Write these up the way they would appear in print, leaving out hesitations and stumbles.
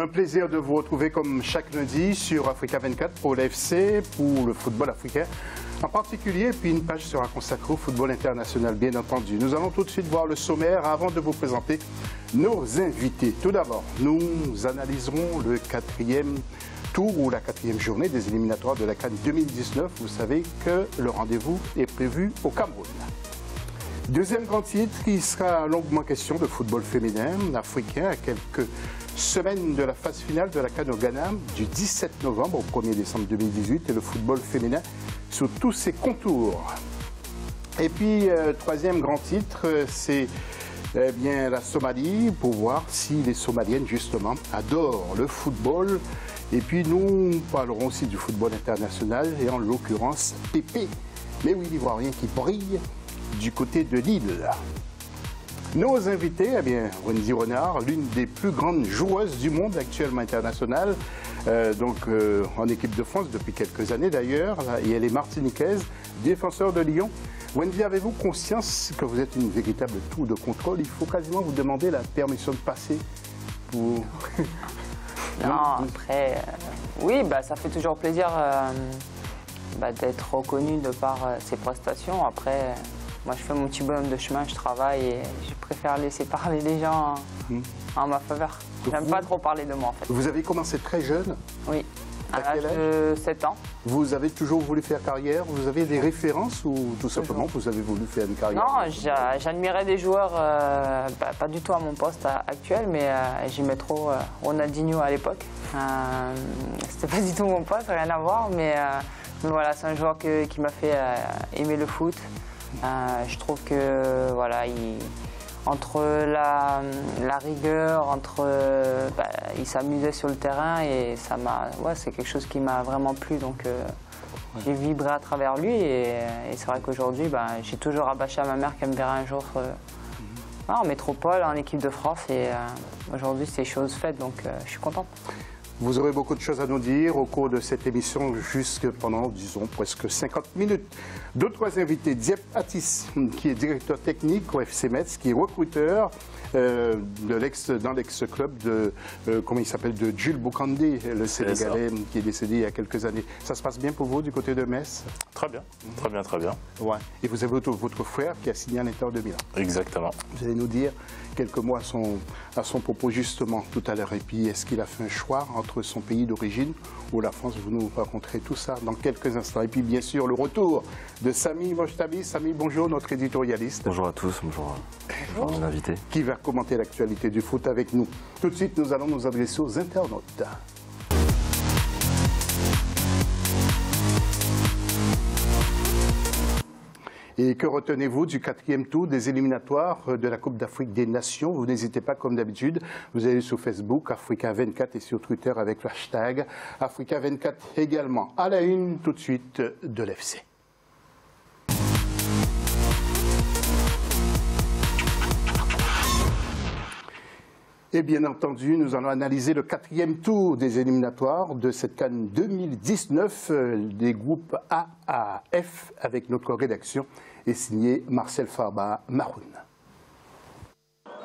Un plaisir de vous retrouver comme chaque lundi sur Africa 24 pour l'AFC, pour le football africain en particulier, puis une page sera consacrée au football international, bien entendu. Nous allons tout de suite voir le sommaire avant de vous présenter nos invités. Tout d'abord, nous analyserons le 4e tour ou la 4e journée des éliminatoires de la CAN 2019. Vous savez que le rendez-vous est prévu au Cameroun. Deuxième grand titre, il sera longuement question de football féminin africain à quelques semaines de la phase finale de la CAN au Ghana du 17 novembre au 1er décembre 2018 et le football féminin sous tous ses contours. Et puis, troisième grand titre, c'est la Somalie, pour voir si les Somaliennes, justement, adorent le football. Et puis, nous parlerons aussi du football international, et en l'occurrence, Pépé, mais oui, l'Ivoirien qui brille du côté de Lille. Nos invités, Wendy Renard, l'une des plus grandes joueuses du monde actuellement internationale, en équipe de France depuis quelques années d'ailleurs, et elle est martiniquaise, défenseur de Lyon. Wendy, avez-vous conscience que vous êtes une véritable tour de contrôle? Il faut quasiment vous demander la permission de passer pour... Non, après, oui, ça fait toujours plaisir d'être reconnu de par ses prestations. Après, moi je fais mon petit bonhomme de chemin, je travaille et je préfère laisser parler les gens en ma faveur. J'aime pas trop parler de moi en fait. Vous avez commencé très jeune? Oui, à l'âge de 7 ans. Vous avez toujours voulu faire carrière? Vous avez des références ou tout simplement vous avez voulu faire une carrière? Non, j'admirais des joueurs, pas du tout à mon poste actuel, mais j'aimais trop Ronaldinho à l'époque. C'était pas du tout mon poste, rien à voir, mais voilà, c'est un joueur qui m'a fait aimer le foot. Je trouve que voilà, entre la rigueur, il s'amusait sur le terrain et c'est quelque chose qui m'a vraiment plu. Donc j'ai vibré à travers lui et c'est vrai qu'aujourd'hui, j'ai toujours rabâché à ma mère qu'elle me verrait un jour en métropole, en équipe de France et aujourd'hui c'est chose faite, donc je suis contente. Vous aurez beaucoup de choses à nous dire au cours de cette émission jusque pendant, disons, presque 50 minutes. D'autres invités, Diep Atis, qui est directeur technique au FC Metz, qui est recruteur dans l'ex-club de, de Jules Boucandé, le Sénégalais qui est décédé il y a quelques années. Ça se passe bien pour vous du côté de Metz? Très bien, très bien, très bien. Ouais. Et vous avez votre frère qui a signé à l'Inter de Milan. Exactement. Vous allez nous dire quelques mots à son propos justement tout à l'heure. Et puis, est-ce qu'il a fait un choix entre son pays d'origine ou la France? Vous nous raconterez tout ça dans quelques instants. Et puis, bien sûr, le retour de Samy Mojtabi. Samy, bonjour, notre éditorialiste. Bonjour à tous, bonjour à nos invités. Qui va commenter l'actualité du foot avec nous. Tout de suite, nous allons nous adresser aux internautes. Et que retenez-vous du 4e tour des éliminatoires de la Coupe d'Afrique des Nations? Vous n'hésitez pas, comme d'habitude, vous allez sur Facebook, Africa24 et sur Twitter avec le hashtag Africa24 également. À la une, tout de suite, de l'FC. Et bien entendu, nous allons analyser le 4e tour des éliminatoires de cette CAN 2019 des groupes A à F avec notre rédaction et signé Marcel Farba Maroun.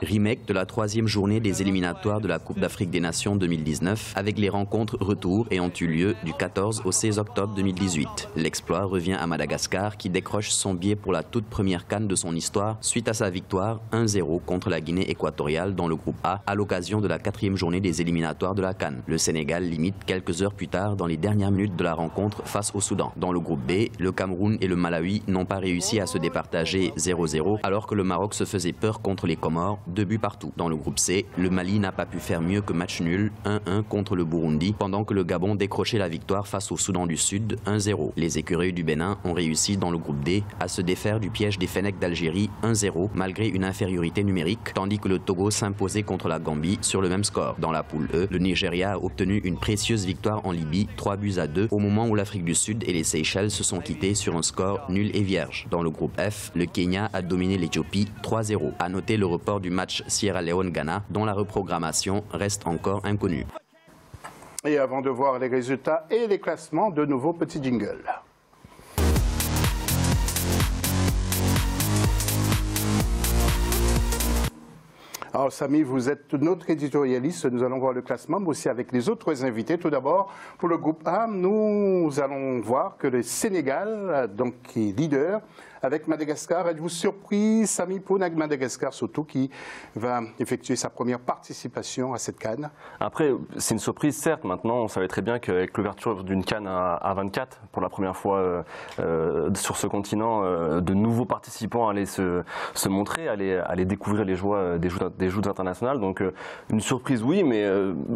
Remake de la 3e journée des éliminatoires de la Coupe d'Afrique des Nations 2019 avec les rencontres retour ayant eu lieu du 14 au 16 octobre 2018. L'exploit revient à Madagascar qui décroche son billet pour la toute première CAN de son histoire suite à sa victoire 1-0 contre la Guinée équatoriale dans le groupe A à l'occasion de la 4e journée des éliminatoires de la CAN. Le Sénégal limite quelques heures plus tard dans les dernières minutes de la rencontre face au Soudan. Dans le groupe B, le Cameroun et le Malawi n'ont pas réussi à se départager 0-0 alors que le Maroc se faisait peur contre les Comores, 2 buts partout. Dans le groupe C, le Mali n'a pas pu faire mieux que match nul 1-1 contre le Burundi pendant que le Gabon décrochait la victoire face au Soudan du Sud 1-0. Les écureuils du Bénin ont réussi dans le groupe D à se défaire du piège des Fennecs d'Algérie 1-0 malgré une infériorité numérique tandis que le Togo s'imposait contre la Gambie sur le même score. Dans la poule E, le Nigeria a obtenu une précieuse victoire en Libye 3-2 au moment où l'Afrique du Sud et les Seychelles se sont quittés sur un score nul et vierge. Dans le groupe F, le Kenya a dominé l'Éthiopie 3-0. À noter le report du match Sierra Leone-Ghana, dont la reprogrammation reste encore inconnue. Et avant de voir les résultats et les classements, de nouveaux petits jingles. Alors Samy, vous êtes notre éditorialiste, nous allons voir le classement, mais aussi avec les autres invités. Tout d'abord, pour le groupe A, nous allons voir que le Sénégal, donc, qui est leader, avec Madagascar. Êtes-vous surpris, Samy, pour Madagascar, surtout, qui va effectuer sa première participation à cette CAN? Après, c'est une surprise, certes. Maintenant, on savait très bien qu'avec l'ouverture d'une CAN à 24, pour la première fois sur ce continent, de nouveaux participants allaient se montrer, allaient découvrir les joies des joutes internationales. Donc, une surprise, oui, mais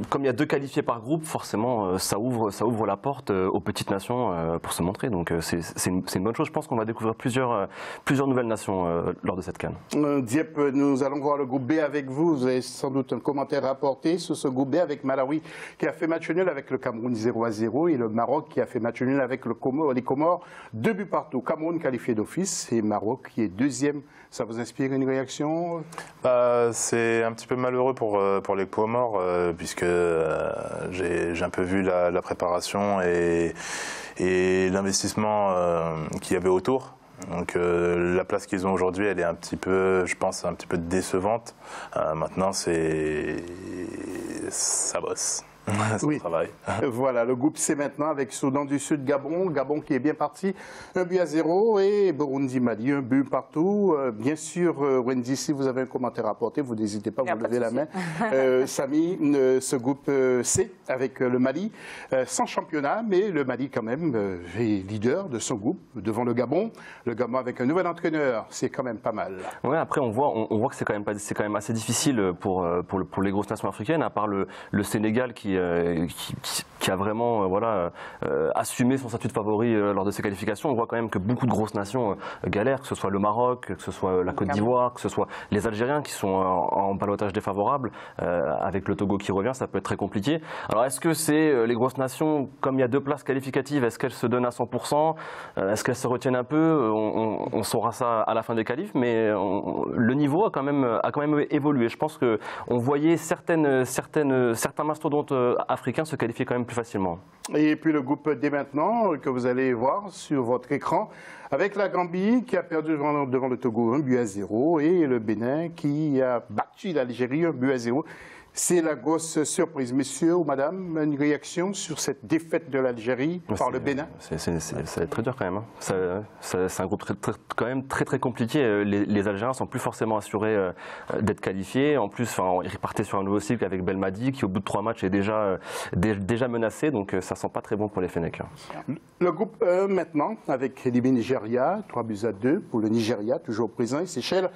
comme il y a 2 qualifiés par groupe, forcément, ça ouvre la porte aux petites nations pour se montrer. Donc, c'est une bonne chose. Je pense qu'on va découvrir plusieurs nouvelles nations lors de cette CAN. Dieppe, nous allons voir le groupe B avec vous. Vous avez sans doute un commentaire à apporter sur ce groupe B avec Malawi qui a fait match nul avec le Cameroun 0-0 et le Maroc qui a fait match nul avec les Comores 2 buts partout. Cameroun qualifié d'office et Maroc qui est 2e. Ça vous inspire une réaction? C'est un petit peu malheureux pour les Comores puisque j'ai un peu vu la préparation et l'investissement qu'il y avait autour. Donc la place qu'ils ont aujourd'hui, elle est un petit peu, je pense, un petit peu décevante. Maintenant, ça bosse. Oui. Travail. Voilà, le groupe C maintenant avec Soudan du Sud, Gabon qui est bien parti, 1-0 et Burundi-Mali, 1 but partout. Bien sûr, Wendy, si vous avez un commentaire à apporter, vous n'hésitez pas, vous levez la main. Samy, ce groupe C avec le Mali, sans championnat, mais le Mali quand même est leader de son groupe devant le Gabon. Le Gabon avec un nouvel entraîneur, c'est quand même pas mal. Ouais, après on voit que c'est quand même assez difficile pour les grosses nations africaines, à part le Sénégal qui a vraiment assumé son statut de favori lors de ses qualifications. On voit quand même que beaucoup de grosses nations galèrent, que ce soit le Maroc, que ce soit la Côte d'Ivoire, que ce soit les Algériens qui sont en ballottage défavorable. Avec le Togo qui revient, ça peut être très compliqué. Alors est-ce que c'est les grosses nations, comme il y a 2 places qualificatives, est-ce qu'elles se donnent à 100%? Est-ce qu'elles se retiennent un peu? On saura ça à la fin des qualifs, mais le niveau a quand même évolué. Je pense qu'on voyait certains mastodontes africains se qualifier quand même plus facilement. Et puis le groupe D maintenant, que vous allez voir sur votre écran, avec la Gambie qui a perdu devant le Togo 1-0 et le Bénin qui a battu l'Algérie 1-0. C'est la grosse surprise. Messieurs ou madame, une réaction sur cette défaite de l'Algérie par le Bénin? Ça va être très dur quand même. C'est un groupe quand même très compliqué. Les Algériens sont plus forcément assurés d'être qualifiés. En plus, ils repartaient sur un nouveau cycle avec Belmadi qui au bout de 3 matchs est déjà menacé. Donc ça sent pas très bon pour les Fennecs. Le groupe E maintenant avec Libye-Nigeria, 3-2 pour le Nigeria, toujours présent. Et Seychelles,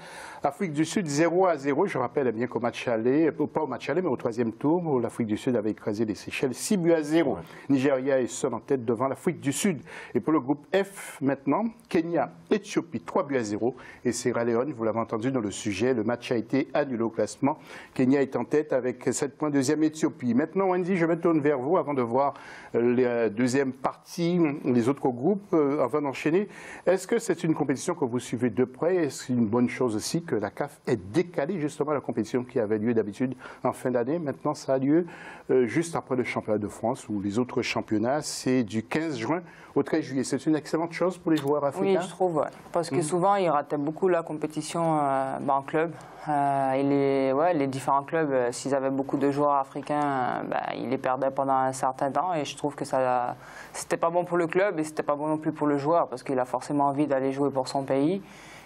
Afrique du Sud 0-0. Je rappelle bien qu'au match aller, pas au match aller, mais au 3e tour, l'Afrique du Sud avait écrasé les Seychelles 6-0. Ouais. Nigeria est seul en tête devant l'Afrique du Sud. Et pour le groupe F maintenant, Kenya, Éthiopie 3-0. Et Sierra Leone, vous l'avez entendu dans le sujet, le match a été annulé au classement. Kenya est en tête avec 7 points, 2e Éthiopie. Maintenant, Wendy, je me tourne vers vous avant de voir la deuxième partie, les autres groupes, avant d'enchaîner. Est-ce que c'est une compétition que vous suivez de près? Est-ce une bonne chose aussi que la CAF ait décalé justement la compétition qui avait lieu d'habitude en fin d'année? Maintenant, ça a lieu juste après le championnat de France ou les autres championnats. C'est du 15 juin au 13 juillet. C'est une excellente chose pour les joueurs africains? Oui, je trouve, ouais. Parce que souvent, ils rataient beaucoup la compétition en club. Les différents clubs, s'ils avaient beaucoup de joueurs africains, ils les perdaient pendant un certain temps. Et je trouve que ça, c'était pas bon pour le club et c'était pas bon non plus pour le joueur parce qu'il a forcément envie d'aller jouer pour son pays.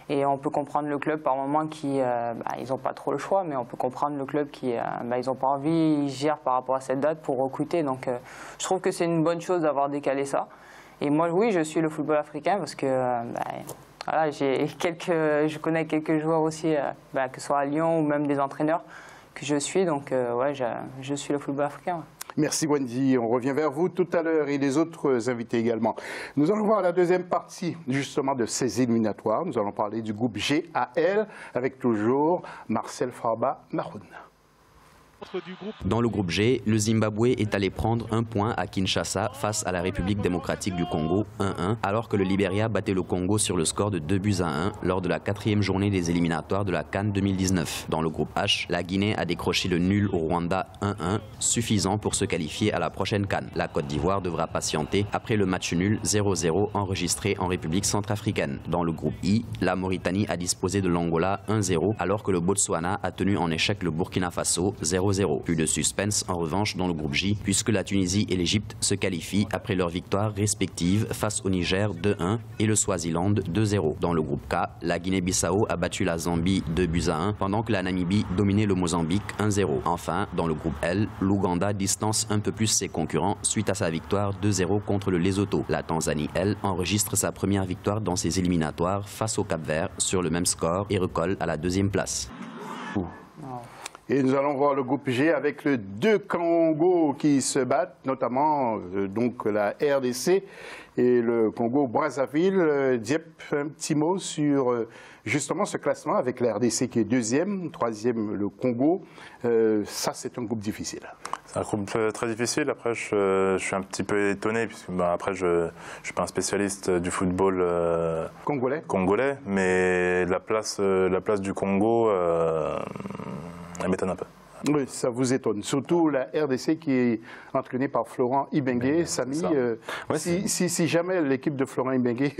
Et on peut comprendre le club par moment qui, ils n'ont pas trop le choix, mais on peut comprendre le club qui, ils n'ont pas envie, ils gèrent par rapport à cette date pour recruter. Donc, je trouve que c'est une bonne chose d'avoir décalé ça. Et moi, oui, je suis le football africain parce que voilà, je connais quelques joueurs aussi, que ce soit à Lyon ou même des entraîneurs que je suis. Donc, je suis le football africain. Ouais. Merci Wendy, on revient vers vous tout à l'heure et les autres invités également. Nous allons voir la deuxième partie justement de ces éliminatoires. Nous allons parler du groupe GAL avec toujours Marcel Farba Maroun. Dans le groupe G, le Zimbabwe est allé prendre un point à Kinshasa face à la République démocratique du Congo 1-1, alors que le Libéria battait le Congo sur le score de 2-1 lors de la 4e journée des éliminatoires de la CAN 2019. Dans le groupe H, la Guinée a décroché le nul au Rwanda 1-1, suffisant pour se qualifier à la prochaine CAN. La Côte d'Ivoire devra patienter après le match nul 0-0 enregistré en République centrafricaine. Dans le groupe I, la Mauritanie a disposé de l'Angola 1-0, alors que le Botswana a tenu en échec le Burkina Faso 0-0. Plus de suspense en revanche dans le groupe J, puisque la Tunisie et l'Égypte se qualifient après leurs victoires respectives face au Niger 2-1 et le Swaziland 2-0. Dans le groupe K, la Guinée-Bissau a battu la Zambie 2-1, pendant que la Namibie dominait le Mozambique 1-0. Enfin, dans le groupe L, l'Ouganda distance un peu plus ses concurrents suite à sa victoire 2-0 contre le Lesotho. La Tanzanie, elle, enregistre sa première victoire dans ses éliminatoires face au Cap-Vert sur le même score et recolle à la 2e place. Et nous allons voir le groupe G avec les 2 Congos qui se battent, notamment donc la RDC et le Congo-Brazzaville. Diep, un petit mot sur justement ce classement avec la RDC qui est 2e, 3e le Congo. Ça, c'est un groupe difficile. C'est un groupe très difficile. Après, je suis un petit peu étonné, puisque après, je ne suis pas un spécialiste du football congolais, mais la place du Congo, elle m'étonne un peu. Oui, ça vous étonne. Surtout la RDC qui est entraînée par Florent Ibenge. Samy, si jamais l'équipe de Florent Ibenge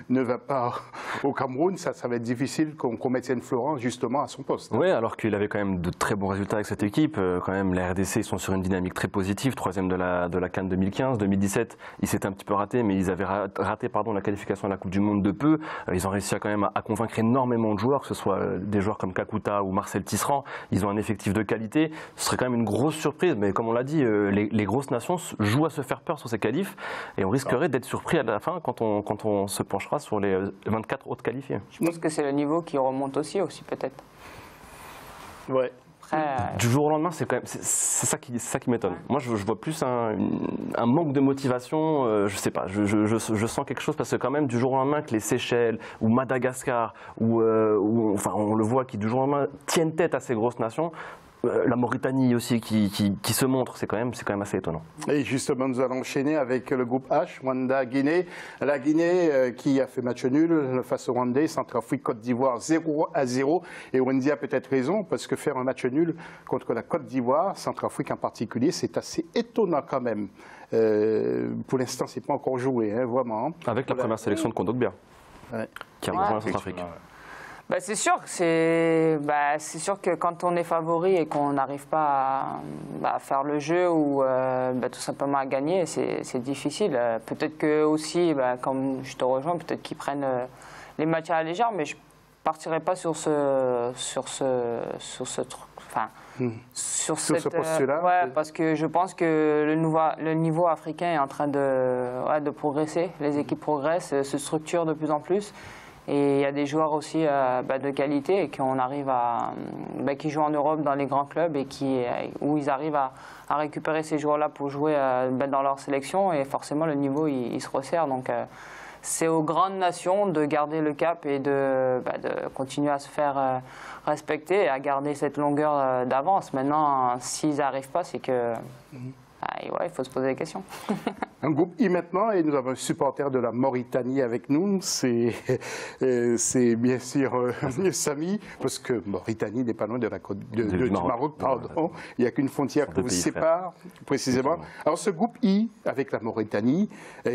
ne va pas au Cameroun, ça va être difficile qu'on maintienne Florent justement à son poste. Oui, alors qu'il avait quand même de très bons résultats avec cette équipe. Quand même, la RDC, ils sont sur une dynamique très positive. 3e de la CAN 2015. 2017, ils s'étaient un petit peu ratés, mais ils avaient raté la qualification à la Coupe du Monde de peu. Ils ont réussi quand même à convaincre énormément de joueurs, que ce soit des joueurs comme Kakuta ou Marcel Tisserand. Ils ont un effectif de qualité. Ce serait quand même une grosse surprise, mais comme on l'a dit, les grosses nations jouent à se faire peur sur ces qualifs et on risquerait d'être surpris à la fin quand on se penchera sur les 24 autres qualifiés. Je pense que c'est le niveau qui remonte aussi peut-être. Ouais. Du jour au lendemain, c'est ça qui m'étonne. Moi, je vois plus un manque de motivation. Je sais pas. Je sens quelque chose parce que quand même, du jour au lendemain, que les Seychelles ou Madagascar enfin, on le voit qui du jour au lendemain tiennent tête à ces grosses nations. La Mauritanie aussi qui se montre, c'est quand même assez étonnant. Et justement, nous allons enchaîner avec le groupe H, Rwanda-Guinée. La Guinée qui a fait match nul face au Rwandais, Centrafrique, Côte d'Ivoire 0-0. Et Wendy a peut-être raison, parce que faire un match nul contre la Côte d'Ivoire, Centrafrique en particulier, c'est assez étonnant quand même. Pour l'instant, c'est pas encore joué, hein, vraiment. Avec la première sélection de Kondogbia, qui a rejoint la Centrafrique. C'est sûr que quand on est favori et qu'on n'arrive pas à faire le jeu ou tout simplement à gagner, c'est difficile. Peut-être que aussi, comme je te rejoins, peut-être qu'ils prennent les matchs à la légère, mais je partirai pas sur ce postulat. Parce que je pense que le niveau africain est en train de progresser. Les équipes progressent, se structurent de plus en plus. Et il y a des joueurs aussi de qualité et qu'on arrive qui jouent en Europe dans les grands clubs et où ils arrivent à récupérer ces joueurs-là pour jouer dans leur sélection et forcément le niveau il se resserre. Donc c'est aux grandes nations de garder le cap et de continuer à se faire respecter et à garder cette longueur d'avance. Maintenant, s'ils n'arrivent pas, c'est que... il faut se poser des questions. Un groupe I maintenant, et nous avons un supporter de la Mauritanie avec nous, c'est bien sûr Samy, parce que Mauritanie n'est pas loin de du Maroc, pardon. Il n'y a qu'une frontière qui vous sépare, précisément. Alors ce groupe I, avec la Mauritanie,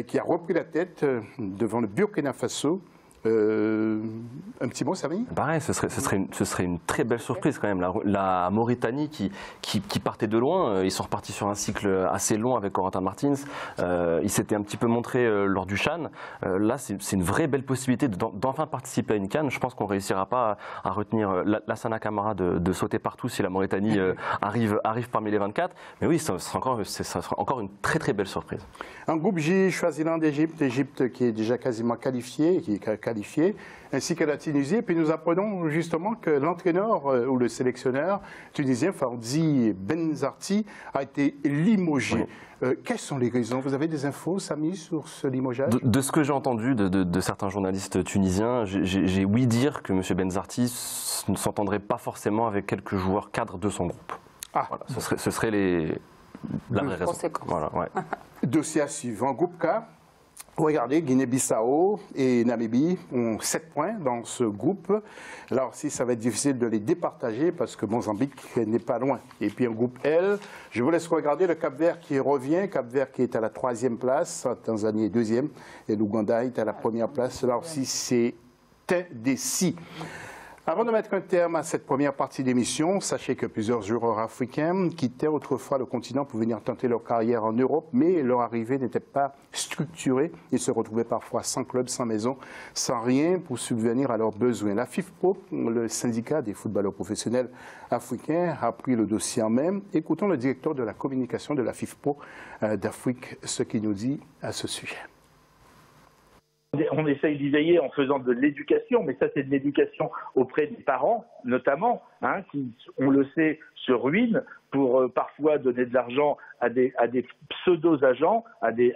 qui a repris la tête devant le Burkina Faso, un petit mot, Samy ? Pareil, ce serait une très belle surprise quand même. La Mauritanie qui partait de loin, ils sont repartis sur un cycle assez long avec Corentin Martins. Ils s'étaient un petit peu montrés lors du CHAN. Là, c'est une vraie belle possibilité d'enfin participer à une CAN. Je pense qu'on ne réussira pas à retenir Lassana Camara de sauter partout si la Mauritanie arrive parmi les 24. Mais oui, ça sera encore une très très belle surprise. Un groupe J, Swaziland d'Égypte, Égypte qui est déjà quasiment qualifié, ainsi que la Tunisie. Et puis nous apprenons justement que l'entraîneur ou le sélectionneur tunisien, Fawzi Benzarti, a été limogé. Oui. Quelles sont les raisons? Vous avez des infos, Samy, sur ce limogeage? De ce que j'ai entendu de certains journalistes tunisiens, j'ai ouï dire que M. Benzarti ne s'entendrait pas forcément avec quelques joueurs cadres de son groupe. Ah. Voilà, ce serait la vraie raison. Voilà, ouais. Dossier à suivre. En groupe K, regardez, Guinée-Bissau et Namibie ont 7 points dans ce groupe. Là aussi, ça va être difficile de les départager parce que Mozambique n'est pas loin. Et puis en groupe L, je vous laisse regarder le Cap-Vert qui revient. Cap-Vert qui est à la 3e place, Tanzanie est 2e et l'Ouganda est à la 1re place. Là aussi, c'est indécis. Avant de mettre un terme à cette première partie d'émission, sachez que plusieurs joueurs africains quittaient autrefois le continent pour venir tenter leur carrière en Europe, mais leur arrivée n'était pas structurée. Ils se retrouvaient parfois sans club, sans maison, sans rien pour subvenir à leurs besoins. La FIFPro, le syndicat des footballeurs professionnels africains, a pris le dossier en main. Écoutons le directeur de la communication de la FIFPro d'Afrique, ce qu'il nous dit à ce sujet. On essaye d'y veiller en faisant de l'éducation, mais ça c'est de l'éducation auprès des parents, notamment, hein, qui, on le sait, se ruinent pour parfois donner de l'argent à des pseudo-agents, à des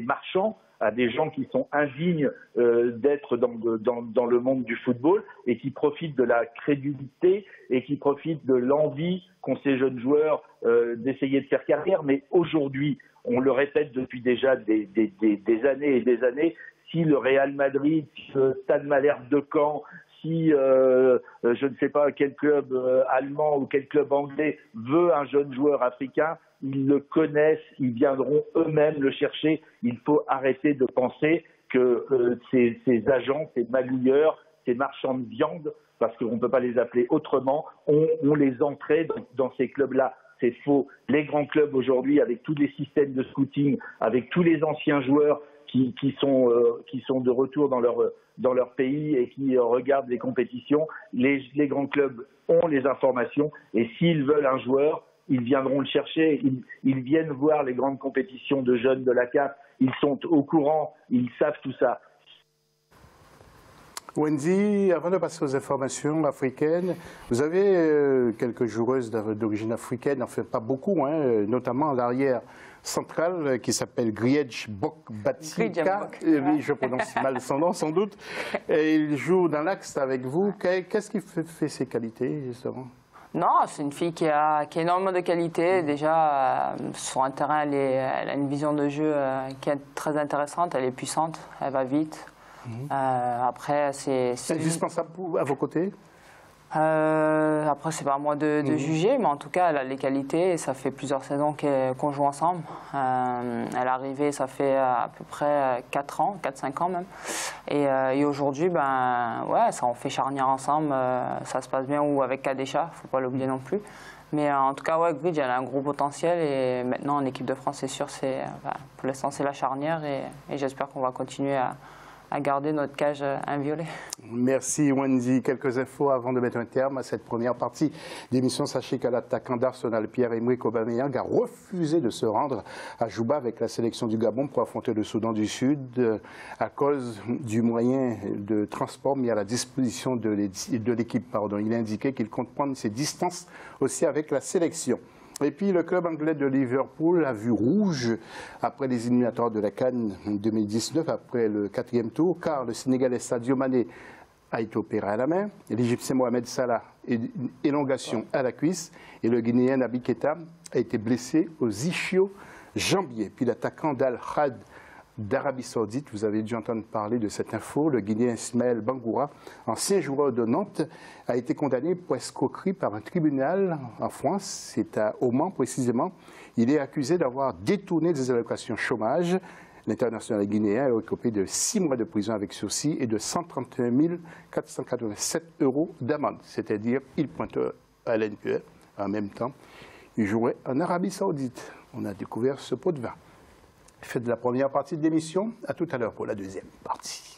marchands, à des gens qui sont indignes d'être dans le monde du football et qui profitent de la crédulité et qui profitent de l'envie qu'ont ces jeunes joueurs d'essayer de faire carrière. Mais aujourd'hui, on le répète depuis déjà des années et des années, si le Real Madrid, si le Stade Malherbe de Caen, si je ne sais pas quel club allemand ou quel club anglais veut un jeune joueur africain, ils le connaissent, ils viendront eux-mêmes le chercher. Il faut arrêter de penser que ces agents, ces magouilleurs, ces marchands de viande, parce qu'on ne peut pas les appeler autrement, ont les entrées dans ces clubs-là. C'est faux. Les grands clubs aujourd'hui, avec tous les systèmes de scouting, avec tous les anciens joueurs qui sont de retour dans leur pays et qui regardent les compétitions, les grands clubs ont les informations et s'ils veulent un joueur, ils viendront le chercher, ils viennent voir les grandes compétitions de jeunes de la CAF, ils sont au courant, ils savent tout ça. Wendy, avant de passer aux informations africaines, vous avez quelques joueuses d'origine africaine, enfin pas beaucoup, hein, notamment l'arrière central qui s'appelle Griedj Bokbatika. Oui, je prononce mal son nom sans doute. Et il joue dans l'axe avec vous. Qu'est-ce qui fait ses qualités justement? Non, c'est une fille qui a énormément de qualités. Déjà, sur un terrain, elle a une vision de jeu qui est très intéressante. Elle est puissante, elle va vite. Après, c'est indispensable à vos côtés. Après, c'est pas à moi de juger, mais en tout cas, elle a les qualités. Et ça fait plusieurs saisons qu'on joue ensemble. Elle est arrivée, ça fait à peu près 4 ans, 4-5 ans même. Et aujourd'hui, ben, ouais, ça, on fait charnière ensemble. Ça se passe bien, ou avec Kadesha, faut pas l'oublier non plus. Mais en tout cas, ouais, Griedj, elle a un gros potentiel. Et maintenant, en équipe de France, c'est sûr, pour l'instant, c'est la charnière. Et j'espère qu'on va continuer à garder notre cage inviolée. Merci Wendy. Quelques infos avant de mettre un terme à cette première partie d'émission. Sachez que l'attaquant d'Arsenal, Pierre-Emerick Aubameyang, a refusé de se rendre à Juba avec la sélection du Gabon pour affronter le Soudan du Sud à cause du moyen de transport mis à la disposition de l'équipe. Il a indiqué qu'il compte prendre ses distances aussi avec la sélection. Et puis le club anglais de Liverpool a vu rouge après les éliminatoires de la CAN 2019, après le 4e tour, car le Sénégalais Sadio Mané a été opéré à la main, l'Égyptien Mohamed Salah une élongation à la cuisse, et le Guinéen Naby Keita a été blessé aux ischio-jambiers. Puis l'attaquant d'Al-Had d'Arabie Saoudite, vous avez dû entendre parler de cette info, le Guinéen Ismaël Bangoura, ancien joueur de Nantes, a été condamné pour escroquerie par un tribunal en France, c'est à Oman précisément. Il est accusé d'avoir détourné des allocations chômage. L'international guinéen est écopé de 6 mois de prison avec sursis et de 131 487 € d'amende, c'est-à-dire il pointe à l'NPE en même temps. Il jouait en Arabie Saoudite. On a découvert ce pot de vin. Faites de la première partie de l'émission. À tout à l'heure pour la deuxième partie.